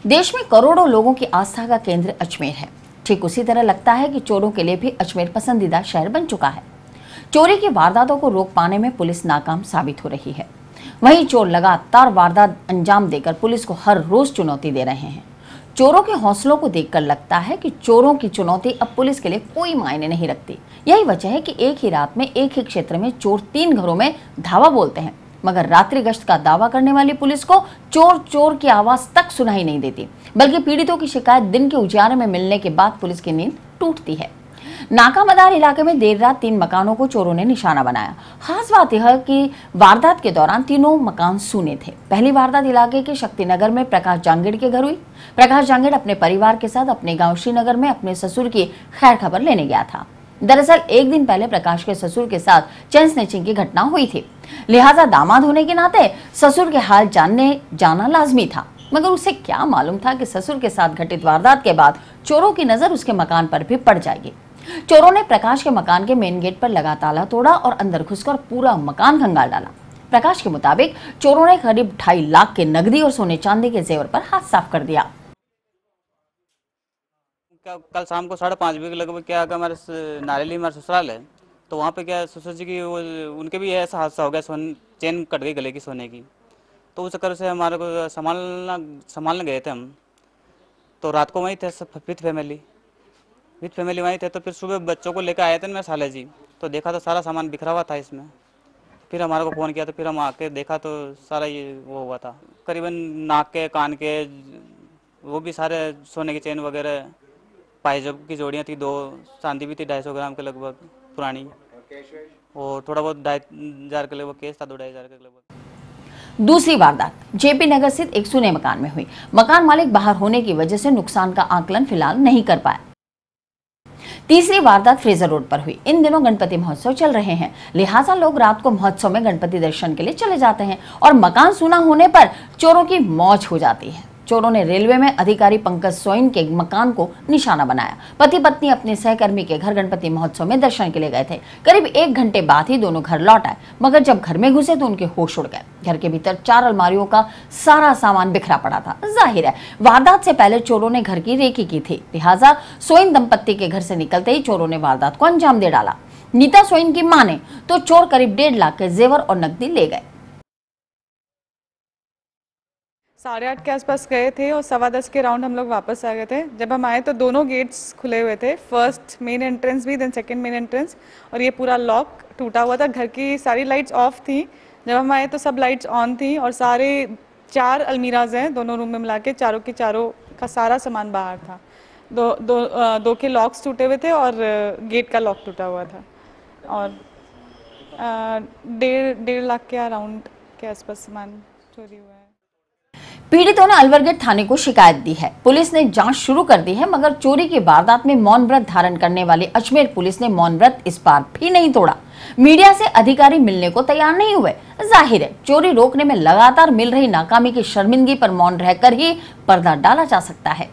देश में करोड़ों लोगों की आस्था का केंद्र अजमेर है। ठीक उसी तरह लगता है कि चोरों के लिए भी अजमेर पसंदीदा शहर बन चुका है। चोरी की वारदातों को रोक पाने में पुलिस नाकाम साबित हो रही है। वहीं चोर लगातार वारदात अंजाम देकर पुलिस को हर रोज चुनौती दे रहे हैं। चोरों के हौसलों को देखकर लगता है कि चोरों की चुनौती अब पुलिस के लिए कोई मायने नहीं रखती। यही वजह है कि एक ही रात में एक ही क्षेत्र में चोर 3 घरों में धावा बोलते हैं, मगर रात्रि गश्त का दावा करने वाली पुलिस को चोर चोर की आवाज तक सुनाई नहीं देती, बल्कि पीड़ितों की शिकायत दिन के उजाले में मिलने के बाद पुलिस की नींद टूटती है। नाकामदार इलाके में देर रात 3 मकानों को चोरों ने निशाना बनाया। खास बात यह है कि वारदात के दौरान तीनों मकान सूने थे। पहली वारदात इलाके के शक्तिनगर में प्रकाश जांगीड़ के घर हुई। प्रकाश जांगीड़ अपने परिवार के साथ अपने गांव श्रीनगर में अपने ससुर की खैर खबर लेने गया था। दरअसल एक दिन पहले प्रकाश के ससुर के साथ चेन स्नैचिंग की घटना हुई थी, लिहाजा दामाद होने के नाते ससुर के हाल जानने जाना लाजमी था। मगर उसे क्या मालूम था कि ससुर के साथ घटित वारदात के बाद चोरों की नजर उसके मकान पर भी पड़ जाएगी। चोरों ने प्रकाश के मकान के मेन गेट पर लगा ताला तोड़ा और अंदर घुसकर पूरा मकान खंगाल डाला। प्रकाश के मुताबिक चोरों ने करीब 2.5 लाख के नकदी और सोने चांदी के जेवर पर हाथ साफ कर दिया। कल शाम को 5:30 बजे के लगभग क्या हमारे नारेली हमारे ससुराल है, तो वहाँ पे क्या ससुर जी की उनके भी ऐसा हादसा हो गया, चेन कट गई गले की सोने की। तो उस चक्कर से हमारे को संभालने गए थे हम। तो रात को वहीं थे सब विथ फैमिली वहीं थे। तो फिर सुबह बच्चों को लेकर आए थे मेरे साले जी, तो देखा तो सारा सामान बिखरा हुआ था इसमें। फिर हमारे को फ़ोन किया तो फिर हम आके देखा तो सारा ये वो हुआ था। करीबन नाक के कान के वो भी सारे सोने की चेन वगैरह, पायजब की जोड़ियाँ थी 2, चांदी भी थी 250 ग्राम के लगभग पुरानी, और थोड़ा बहुत 2,500 के लगभग केस था, 2-2.5 के लगभग। दूसरी वारदात जेपी नगर स्थित एक सूने मकान में हुई। मकान मालिक बाहर होने की वजह से नुकसान का आकलन फिलहाल नहीं कर पाया। तीसरी वारदात फ्रेजर रोड पर हुई। इन दिनों गणपति महोत्सव चल रहे हैं, लिहाजा लोग रात को महोत्सव में गणपति दर्शन के लिए चले जाते हैं और मकान सूना होने पर चोरों की मौज हो जाती है। चोरों ने रेलवे में अधिकारी पंकज सोइन के मकान को निशाना बनाया। पति पत्नी अपने सहकर्मी के घर गणपति महोत्सव में दर्शन के लिए गए थे। करीब 1 घंटे बाद ही दोनों घर लौट आए, मगर जब घर में घुसे तो उनके होश उड़ गए। घर के भीतर 4 अलमारियों का सारा सामान बिखरा पड़ा था। जाहिर है वारदात से पहले चोरों ने घर की रेकी की थी, लिहाजा सोइन दंपत्ति के घर से निकलते ही चोरों ने वारदात को अंजाम दे डाला। नीता सोइन की माने तो चोर करीब 1.5 लाख के जेवर और नकदी ले गए। 8:30 के आसपास गए थे और 10:15 के राउंड हम लोग वापस आ गए थे। जब हम आए तो दोनों गेट्स खुले हुए थे, फर्स्ट मेन एंट्रेंस भी, देन सेकंड मेन एंट्रेंस, और ये पूरा लॉक टूटा हुआ था। घर की सारी लाइट्स ऑफ थी। जब हम आए तो सब लाइट्स ऑन थी और सारे 4 अलमीराज हैं दोनों रूम में मिला के, चारों के चारों का सारा सामान बाहर था। दो के लॉक्स टूटे हुए थे और गेट का लॉक टूटा हुआ था, और 1.5 लाख के अराउंड के आसपास सामान चोरी हुआ है। पीड़ितों ने अलवर गेट थाने को शिकायत दी है। पुलिस ने जांच शुरू कर दी है, मगर चोरी की वारदात में मौन व्रत धारण करने वाली अजमेर पुलिस ने मौन व्रत इस बार भी नहीं तोड़ा। मीडिया से अधिकारी मिलने को तैयार नहीं हुए। जाहिर है चोरी रोकने में लगातार मिल रही नाकामी की शर्मिंदगी पर मौन रहकर ही पर्दा डाला जा सकता है।